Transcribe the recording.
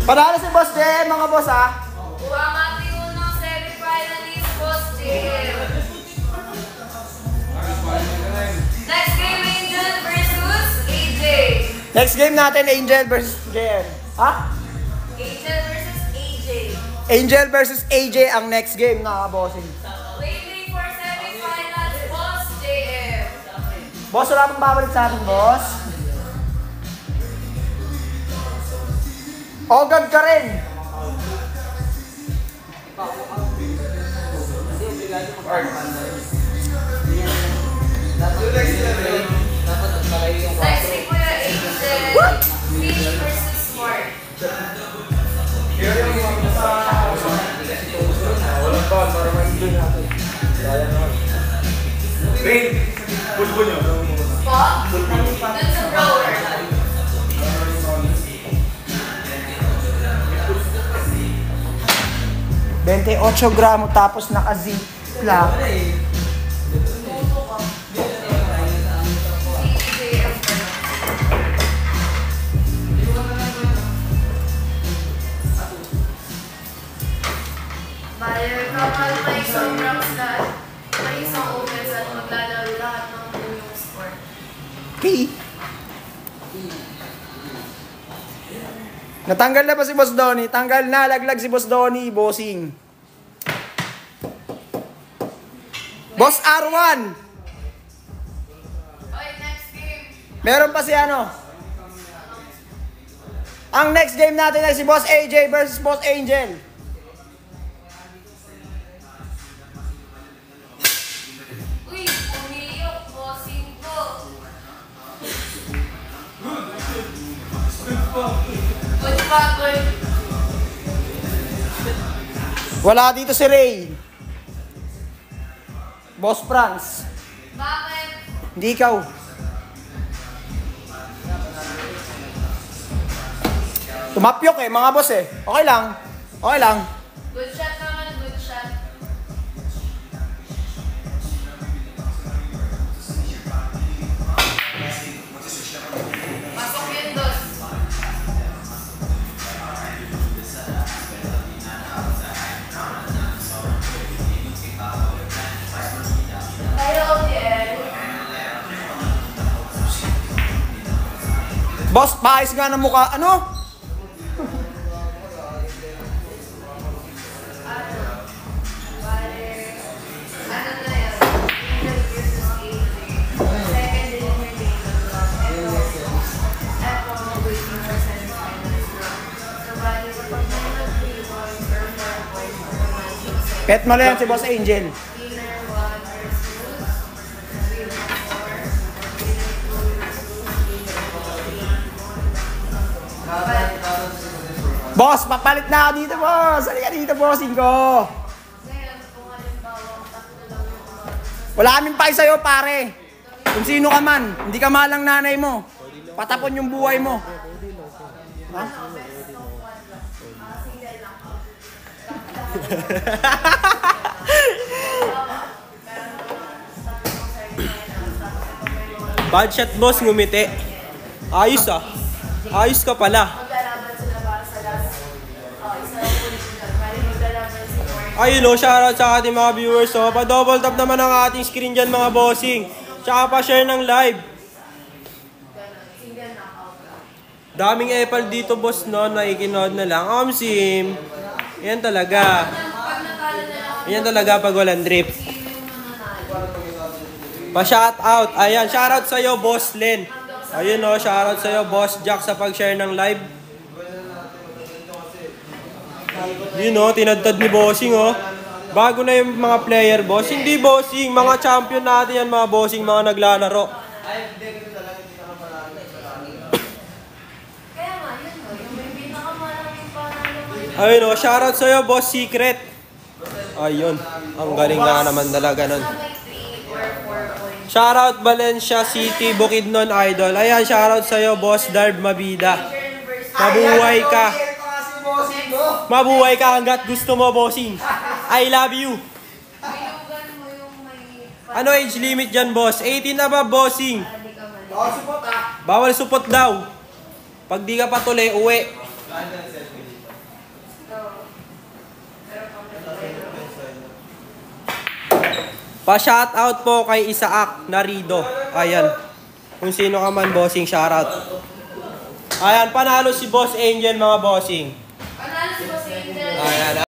Panalo si Boss JM, mga boss ha. Kuha mati unang semi-finalist, Boss JM. Next game, Angel versus AJ. Next game natin, Angel versus JM. Ha? Angel versus AJ. Angel versus AJ ang next game, mga bossing. Waiting for semi-finals, Boss JM. Boss, wala pang babalik sa atin, boss. Ogag ka rin. Next week, Kuya Angel. Fish versus Smart. Rain, bulbul nyo. Po? Dun sa grower. $28 gramo tapos naka-ziplock. Bale, kapag may sobrang stat, may isang offense at maglalaro lahat ng yung score. Okay. Natanggal na ba si Boss Donnie? Tanggal na, laglag si Boss Donnie, bossing. Boss R1! Okay, next game. Meron pa si ano? Ang next game natin ay si Boss AJ versus Boss Angel. Uy, umiyok, bossing ko. Good pa, good. Wala dito si Ray. Boss Franz. Bakit? Hindi ikaw. Tumapyok eh, mga boss eh. Okay lang. Okay lang. Good shot naman, good shot. Pasok yun doon. Hello, Jen. Boss, paayos nga ng mukha. Ano? Pet mo na yan si Boss Angel. Boss, papalit na ako dito, boss. Halika dito, bossing ko. Wala kaming pay sa'yo, pare. Kung sino ka man, hindi ka malang nanay mo. Patapon yung buhay mo. Ha? Bad shot, boss, ngumiti. Ayos ah. Ayos ka pala. Ayun o, shoutout sa ating mga viewers o. Pa-double tap naman ang ating screen dyan mga bossing. Tsaka pa-share ng live. Daming epal dito boss no, nakikinood na lang. Sim. Yan talaga. Yan talaga pag walang drip. Pa-shoutout. Ayan, shoutout sa'yo boss Len. Ayun o, shoutout sa'yo boss Jack sa pag-share ng live. Yun o, tinadtad ni bossing o. Bago na yung mga player boss. Hindi bossing, mga champion natin yan mga bossing, mga naglalaro. Ayun o, shoutout sa'yo boss Secret. Ayun, ang galing nga naman talaga nun. Shoutout Valencia City, Bukidnon Idol. Ayan, shoutout sa'yo boss Darb Mabida. Mabuhay ka. Mabuhay ka hanggat gusto mo, bossing. I love you. Ano age limit dyan, boss? 18 na ba, bossing? Bawal supot ah. Bawal supot daw. Pag di ka patuloy, uwi. Pa-shoutout po kay Isaac Narido. Ayan. Kung sino ka man, bossing, shoutout. Ayan, panalo si Boss Angel, mga bossing. Panalo si Boss Angel. Ayan.